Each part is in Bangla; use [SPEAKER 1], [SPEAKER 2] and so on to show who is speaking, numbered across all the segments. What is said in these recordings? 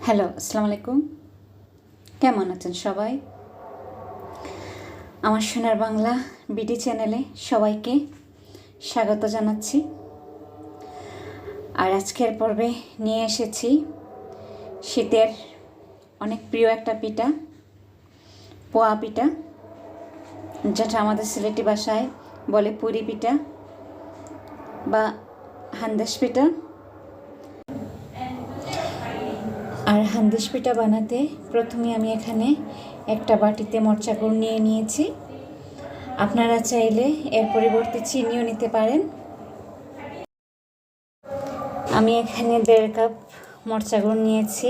[SPEAKER 1] হ্যালো, আসসালামু আলাইকুম। কেমন আছেন সবাই? আমার সোনার বাংলা বিডি চ্যানেলে সবাইকে স্বাগত জানাচ্ছি। আর আজকের পর্বে নিয়ে এসেছি শীতের অনেক প্রিয় একটা পিঠা, পোয়া পিঠা, যেটা আমাদের সিলেটি ভাষায় বলে পুরি পিঠা বা হান্দেশ পিঠা। আর হান্দেশ পিঠা বানাতে প্রথমে আমি এখানে একটা বাটিতে মরচা গুঁড়ো নিয়ে নিয়েছি। আপনারা চাইলে এর পরিবর্তে চিনিও নিতে পারেন। আমি এখানে 1.5 কাপ মরচা গুঁড়ো নিয়েছি।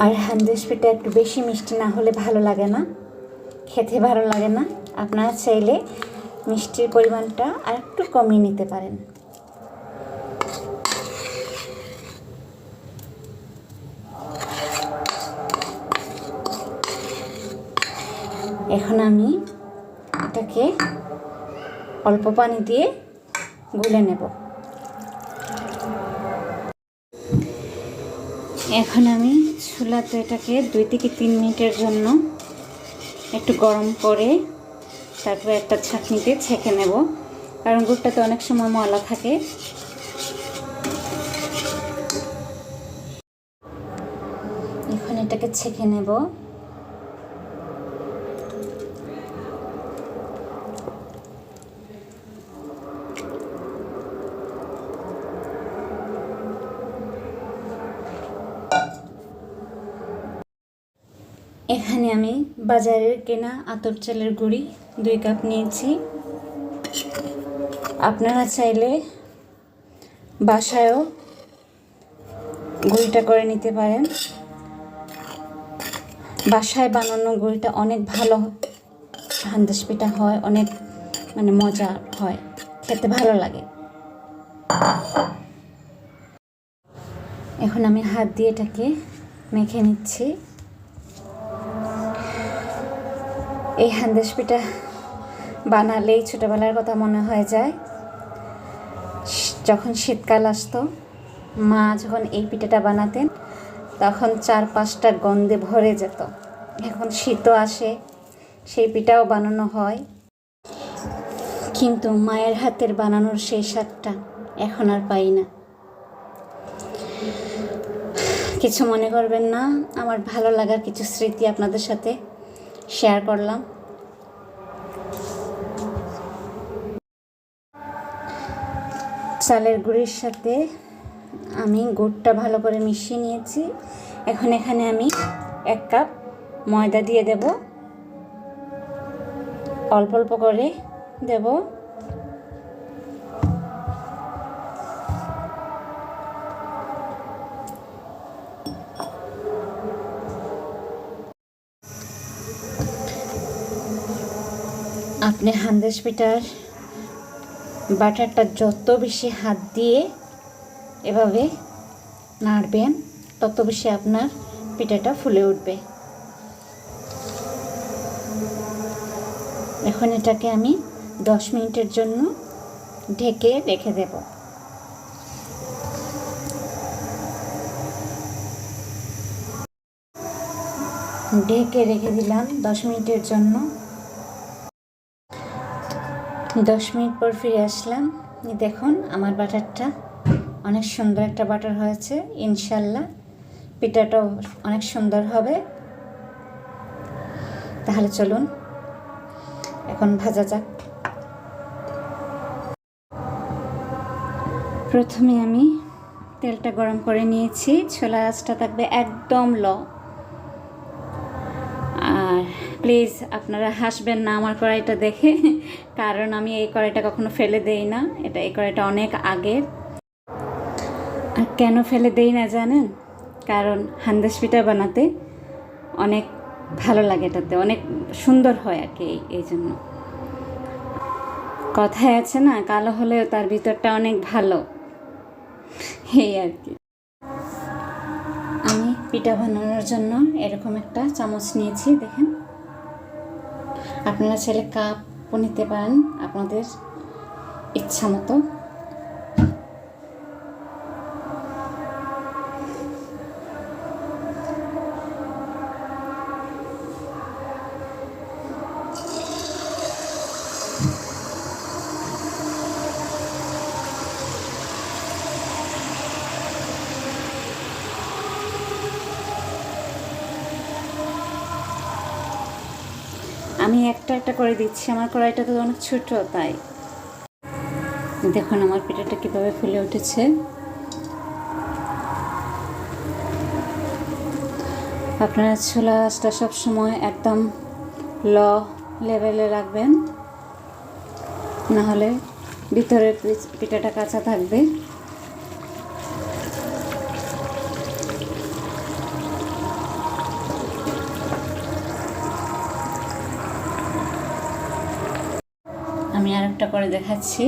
[SPEAKER 1] আর হান্দেশ পিঠা একটু বেশি মিষ্টি না হলে ভালো লাগে না, খেতে ভালো লাগে না। আপনারা চাইলে মিষ্টির পরিমাণটা আর একটু কমিয়ে নিতে পারেন। এখন আমি এটাকে অল্প পানি দিয়ে গুলে নেব। এখন আমি চুলাতে এটাকে 2 থেকে 3 মিনিটের জন্য একটু গরম করে তারপরে একটা ছাঁকনিতে ছেঁকে নেব, কারণ গুড়টাতে অনেক সময় ময়লা থাকে। এখন এটাকে ছেঁকে নেব। এখানে আমি বাজারের কেনা আতপ চালের গুঁড়ি 2 কাপ নিয়েছি। আপনারা চাইলে বাসায়ও গুঁড়িটা করে নিতে পারেন। বাসায় বানানো গুঁড়িটা অনেক ভালো হান্দেশ পিঠা হয়, অনেক মজা হয়, খেতে ভালো লাগে। এখন আমি হাত দিয়ে এটাকে মেখে নিচ্ছি। এই হান্দেশ পিঠা বানালেই ছোটোবেলার কথা মনে হয়ে যায়। যখন শীতকাল আসতো, মা যখন এই পিঠাটা বানাতেন তখন 4-5টা গন্ধে ভরে যেত। এখন শীতও আসে, সেই পিঠাও বানানো হয়, কিন্তু মায়ের হাতের বানানোর সেই স্বাদটা এখন আর পাই না। কিছু মনে করবেন না, আমার ভালো লাগার কিছু স্মৃতি আপনাদের সাথে শেয়ার করলাম। চালের গুঁড়ির সাথে আমি গুড়টা ভালো করে মিশিয়ে নিয়েছি। এখন এখানে আমি 1 কাপ ময়দা দিয়ে দেব, অল্প অল্প করে দেব। আপনি হান্দেশ পিঠার বাটারটা যত বেশি হাত দিয়ে এভাবে নাড়বেন, তত বেশি আপনার পিঠাটা ফুলে উঠবে। এখন এটাকে আমি 10 মিনিটের জন্য ঢেকে রেখে দেব। ঢেকে রেখে দিলাম 10 মিনিটের জন্য। 10 মিনিট পর ফিরে আসলাম। দেখুন আমার বাটারটা অনেক সুন্দর একটা বাটার হয়েছে। ইনশাল্লাহ পিঠাটাও অনেক সুন্দর হবে। তাহলে চলুন এখন ভাজা যাক। প্রথমে আমি তেলটা গরম করে নিয়েছি। ছোলার আঁচটা থাকবে একদম লো। আর প্লিজ আপনারা হাসবেন না আমার কড়াইটা দেখে, কারণ আমি এই কড়াইটা কখনো ফেলে দেই না। এই কড়াইটা অনেক আগের। আর কেন ফেলে দেই না জানেন? কারণ হান্দেশ পিঠা বানাতে অনেক ভালো লাগে, এটাতে অনেক সুন্দর হয় আর কি, এই জন্য। কথায় আছে না, কালো হলেও তার ভিতরটা অনেক ভালো, এই আর কি। আমি পিঠা বানানোর জন্য এরকম একটা চামচ নিয়েছি, দেখেন। আপনারা চাইলে কাপও নিতে পারেন আপনাদের ইচ্ছা মতো। একটা একটা করে দিচ্ছি, আমার কড়াইটা তো অনেক ছোট, তাই। দেখুন আমার পিঠাটা কীভাবে ফুলে উঠেছে। আপনারা চুলা আঁচটা সবসময় একদম লো লেভেলে রাখবেন, নাহলে ভিতরে পিঠাটা কাঁচা থাকবে। আমি আরেকটা করে দেখাচ্ছি,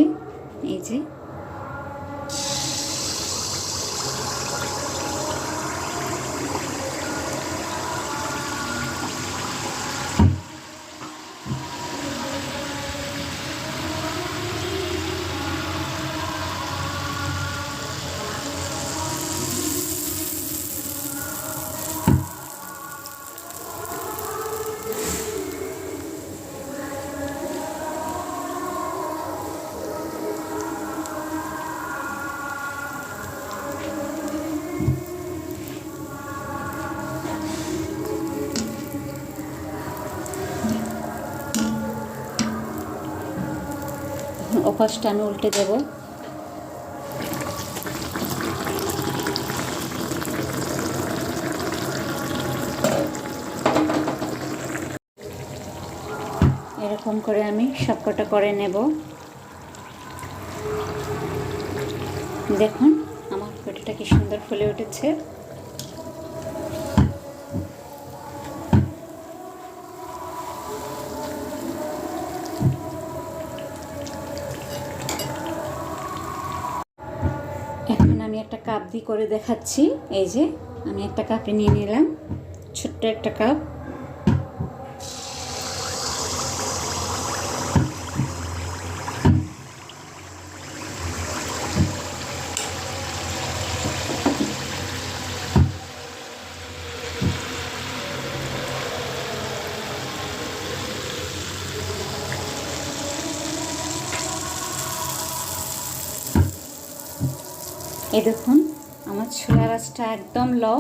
[SPEAKER 1] এই যে। ওপাশটা আমি উল্টে দেব। এরকম করে আমি সবকটা করে নেব। দেখুন আমার পিঠাটা কি সুন্দর ফুলে উঠেছে। এখন আমি একটা কাপ দিয়ে করে দেখাচ্ছি। এই যে আমি একটা কাপে নিয়ে নিলাম, ছোট্ট একটা কাপ। এই দেখুন আমার চুলার আঁচটা একদম লো।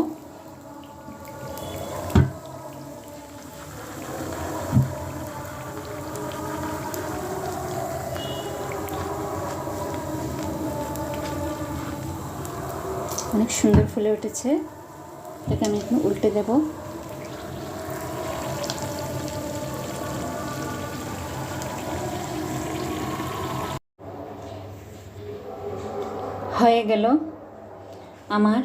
[SPEAKER 1] অনেক সুন্দর ফুলে উঠেছে। এটাকে আমি এখন উল্টে দেব। হয়ে গেল আমার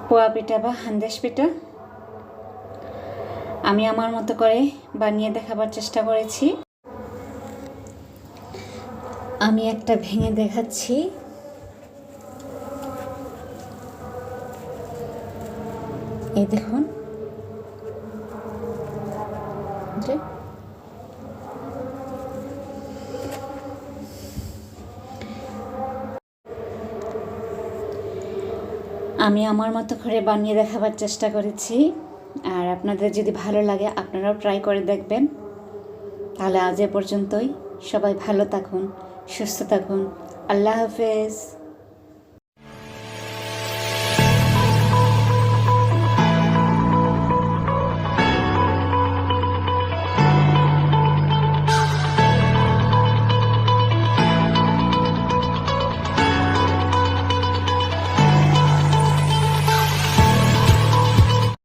[SPEAKER 1] পোয়া পিঠা বা হান্দেশ পিঠা। আমি আমার মতো করে বানিয়ে দেখাবার চেষ্টা করেছি। আমি একটা ভেঙে দেখাচ্ছি। এই দেখুন, আমি আমার মতো করে বানিয়ে দেখাবার চেষ্টা করেছি। আর আপনাদের যদি ভালো লাগে আপনারাও ট্রাই করে দেখবেন। তাহলে আজ এ পর্যন্তই। সবাই ভালো থাকুন, সুস্থ থাকুন। আল্লাহ হাফেজ।